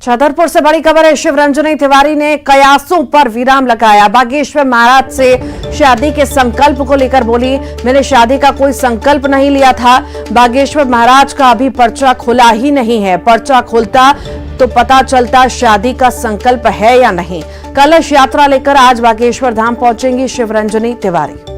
छतरपुर से बड़ी खबर है। शिवरंजनी तिवारी ने कयासों पर विराम लगाया। बागेश्वर महाराज से शादी के संकल्प को लेकर बोली, मैंने शादी का कोई संकल्प नहीं लिया था। बागेश्वर महाराज का अभी पर्चा खुला ही नहीं है। पर्चा खुलता तो पता चलता शादी का संकल्प है या नहीं। कलश यात्रा लेकर आज बागेश्वर धाम पहुंचेंगी शिवरंजनी तिवारी।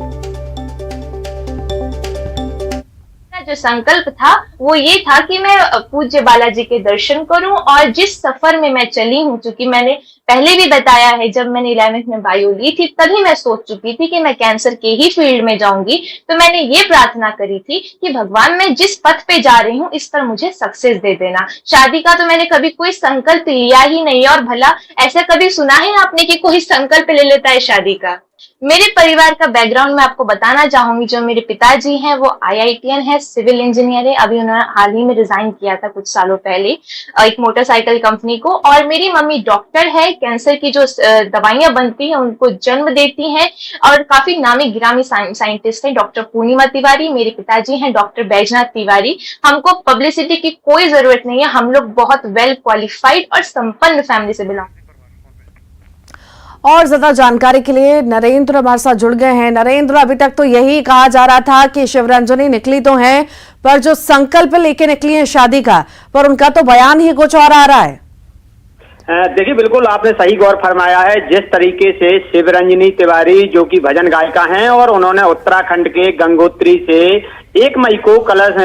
जो संकल्प था वो ये था कि मैं पूज्य बालाजी के दर्शन करूं और जिस सफर में मैं चली हूं, चूंकि मैंने पहले भी बताया है, जब मैंने 11th में बायो ली थी तभी मैं सोच चुकी थी कि मैं कैंसर के ही फील्ड में जाऊंगी। तो मैंने ये प्रार्थना करी थी कि भगवान मैं जिस पथ पे जा रही हूँ इस पर मुझे सक्सेस दे देना। शादी का तो मैंने कभी कोई संकल्प लिया ही नहीं। और भला ऐसा कभी सुना है आपने कि कोई संकल्प ले लेता है शादी का? मेरे परिवार का बैकग्राउंड मैं आपको बताना चाहूंगी। जो मेरे पिताजी हैं वो IITN है, सिविल इंजीनियर है। अभी उन्होंने हाल ही में रिजाइन किया था कुछ सालों पहले एक मोटरसाइकिल कंपनी को। और मेरी मम्मी डॉक्टर है, कैंसर की जो दवाइयां बनती हैं उनको जन्म देती हैं और काफी नामी गिरामी साइंटिस्ट हैं। डॉक्टर पूर्णिमा तिवारी मेरे पिताजी हैं, डॉक्टर बैजनाथ तिवारी। हमको पब्लिसिटी की कोई जरूरत नहीं है। हम लोग बहुत वेल क्वालिफाइड और संपन्न फैमिली से बिलोंग। और ज्यादा जानकारी के लिए नरेंद्र हमारे साथ जुड़ गए हैं। नरेंद्र, अभी तक तो यही कहा जा रहा था कि शिवरंजनी निकली तो हैं, पर जो संकल्प लेके निकली है शादी का, पर उनका तो बयान ही कुछ और आ रहा है। देखिए, बिल्कुल आपने सही गौर फरमाया है। जिस तरीके से शिवरंजनी तिवारी जो कि भजन गायिका हैं और उन्होंने उत्तराखंड के गंगोत्री से 1 मई को कलश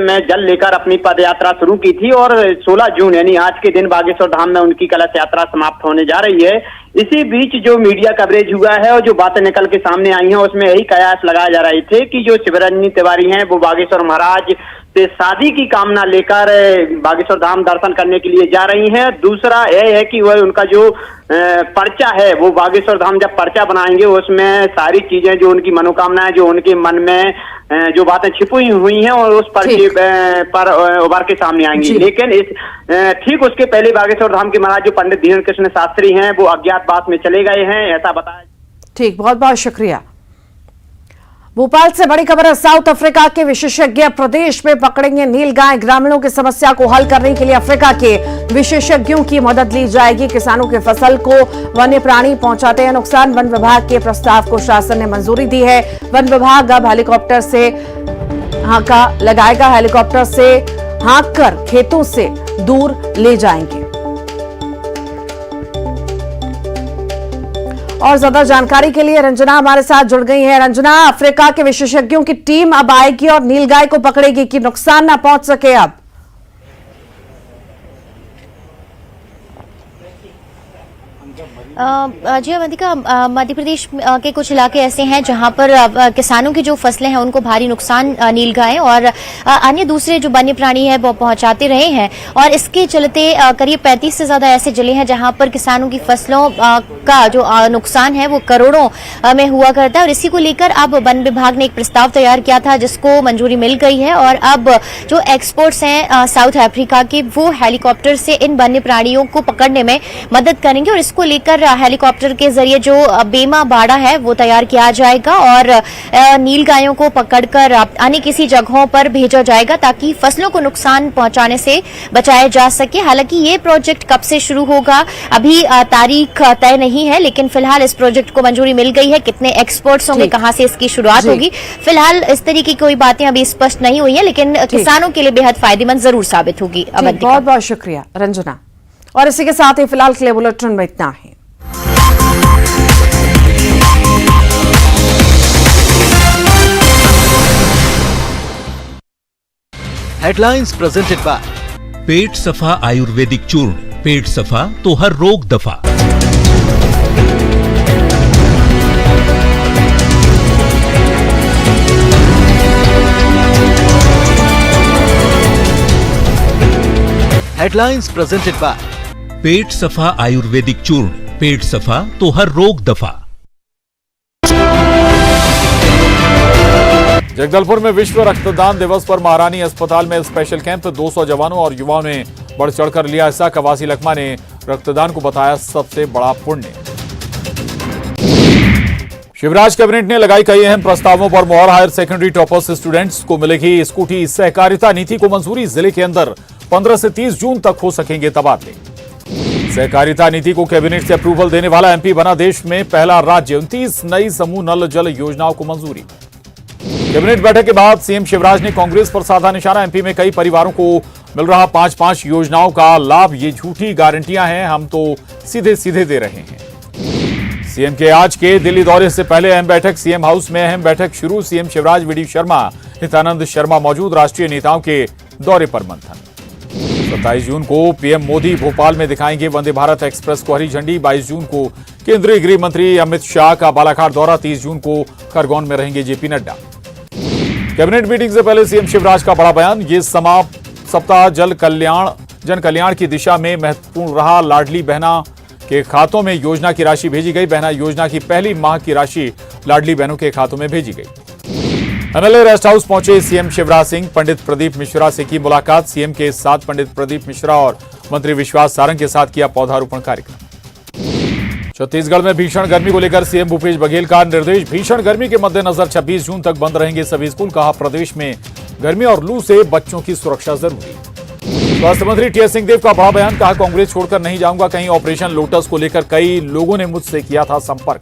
में जल लेकर अपनी पद यात्रा शुरू की थी और 16 जून यानी आज के दिन बागेश्वर धाम में उनकी कलश यात्रा समाप्त होने जा रही है। इसी बीच जो मीडिया कवरेज हुआ है और जो बातें निकल के सामने आई हैं उसमें यही कयास लगाए जा रहे थे कि जो शिवरंजनी तिवारी हैं वो बागेश्वर महाराज से शादी की कामना लेकर बागेश्वर धाम दर्शन करने के लिए जा रही हैं। दूसरा यह है कि वह उनका जो पर्चा है वो बागेश्वर धाम जब पर्चा बनाएंगे उसमें सारी चीजें जो उनकी मनोकामनाएं जो उनके मन में जो बातें छिपी हुई हैं और उस पर्चे पर उभर के सामने आएंगी। लेकिन इस ठीक उसके पहले बागेश्वर धाम के महाराज जो पंडित धीरेन्द्र कृष्ण शास्त्री हैं वो अज्ञातवास में चले गए हैं, ऐसा बताया। ठीक, बहुत बहुत शुक्रिया। भोपाल से बड़ी खबर है। साउथ अफ्रीका के विशेषज्ञ प्रदेश में पकड़ेंगे नीलगाय। ग्रामीणों की समस्या को हल करने के लिए अफ्रीका के विशेषज्ञों की मदद ली जाएगी। किसानों के फसल को वन्य प्राणी पहुंचाते हैं नुकसान। वन विभाग के प्रस्ताव को शासन ने मंजूरी दी है। वन विभाग अब हेलीकॉप्टर से हांका लगाएगा। हेलीकॉप्टर से हाँक कर खेतों से दूर ले जाएंगे। और ज्यादा जानकारी के लिए रंजना हमारे साथ जुड़ गई है। रंजना, अफ्रीका के विशेषज्ञों की टीम अब आएगी और नीलगाय को पकड़ेगी कि नुकसान ना पहुंच सके। अब जी अवंतिका, मध्य प्रदेश के कुछ इलाके ऐसे हैं जहां पर किसानों की जो फसलें हैं उनको भारी नुकसान नीलगाय और अन्य दूसरे जो वन्य प्राणी है वो पहुंचाते रहे हैं। और इसके चलते करीब 35 से ज्यादा ऐसे जिले हैं जहां पर किसानों की फसलों का जो नुकसान है वो करोड़ों में हुआ करता है। और इसी को लेकर अब वन विभाग ने एक प्रस्ताव तैयार किया था जिसको मंजूरी मिल गई है। और अब जो एक्सपर्ट्स हैं साउथ अफ्रीका के वो हेलीकॉप्टर से इन वन्य प्राणियों को पकड़ने में मदद करेंगे। और इसको लेकर हेलीकॉप्टर के जरिए जो बेमा बाड़ा है वो तैयार किया जाएगा और नील गायों को पकड़कर अन्य किसी जगहों पर भेजा जाएगा ताकि फसलों को नुकसान पहुंचाने से बचाया जा सके। हालांकि ये प्रोजेक्ट कब से शुरू होगा अभी तारीख तय नहीं है, लेकिन फिलहाल इस प्रोजेक्ट को मंजूरी मिल गई है। कितने एक्सपर्ट्स होंगे, कहां से इसकी शुरुआत होगी, फिलहाल इस तरीके की कोई बातें अभी स्पष्ट नहीं हुई है, लेकिन किसानों के लिए बेहद फायदेमंद जरूर साबित होगी। बहुत बहुत शुक्रिया रंजना। और इसी के साथ ही फिलहाल के लिए बुलेटिन में इतना ही। हेडलाइंस प्रेजेंटेड बाय पेट सफा आयुर्वेदिक चूर्ण। पेट सफा तो हर रोग दफा। हेडलाइंस प्रेजेंटेड बाय पेट सफा आयुर्वेदिक चूर्ण। पेट सफा तो हर रोग दफा। जगदलपुर में विश्व रक्तदान दिवस पर महारानी अस्पताल में स्पेशल कैंप। 200 जवानों और युवाओं ने बढ़ चढ़कर लिया हिस्सा। कवासी लखमा ने रक्तदान को बताया सबसे बड़ा पुण्य। शिवराज कैबिनेट ने लगाई कई अहम प्रस्तावों पर मोहर। हायर सेकेंडरी टॉपर्स स्टूडेंट्स को मिलेगी स्कूटी। सहकारिता नीति को मंजूरी। जिले के अंदर 15 से 30 जून तक हो सकेंगे तबादले। सहकारिता नीति को कैबिनेट से अप्रूवल देने वाला एमपी बना देश में पहला राज्य। 29 नई समूह नल जल योजनाओं को मंजूरी। कैबिनेट बैठक के बाद सीएम शिवराज ने कांग्रेस पर साधा निशाना। एमपी में कई परिवारों को मिल रहा 5-5 योजनाओं का लाभ। ये झूठी गारंटियां हैं, हम तो सीधे सीधे दे रहे हैं। सीएम के आज के दिल्ली दौरे से पहले अहम बैठक। सीएम हाउस में अहम बैठक शुरू। सीएम शिवराज, वीडी शर्मा, हितानंद शर्मा मौजूद। राष्ट्रीय नेताओं के दौरे पर मंथन। 27 जून को पीएम मोदी भोपाल में दिखाएंगे वंदे भारत एक्सप्रेस को हरी झंडी। 22 जून को केंद्रीय गृह मंत्री अमित शाह का बालाघाट दौरा। 30 जून को खरगोन में रहेंगे जेपी नड्डा। कैबिनेट मीटिंग से पहले सीएम शिवराज का बड़ा बयान। ये सप्ताह जन कल्याण की दिशा में महत्वपूर्ण रहा। लाडली बहना के खातों में योजना की राशि भेजी गई। बहना योजना की पहली माह की राशि लाडली बहनों के खातों में भेजी गई। एमएलए रेस्ट हाउस पहुंचे सीएम शिवराज सिंह। पंडित प्रदीप मिश्रा से की मुलाकात। सीएम के साथ पंडित प्रदीप मिश्रा और मंत्री विश्वास सारंग के साथ किया पौधारोपण कार्यक्रम। छत्तीसगढ़ में भीषण गर्मी को लेकर सीएम भूपेश बघेल का निर्देश। भीषण गर्मी के मद्देनजर 26 जून तक बंद रहेंगे सभी स्कूल। कहा, प्रदेश में गर्मी और लू से बच्चों की सुरक्षा जरूरी। स्वास्थ्य मंत्री टीएस सिंहदेव का बड़ा बयान। कहा, कांग्रेस छोड़कर नहीं जाऊंगा कहीं। ऑपरेशन लोटस को लेकर कई लोगों ने मुझसे किया था संपर्क।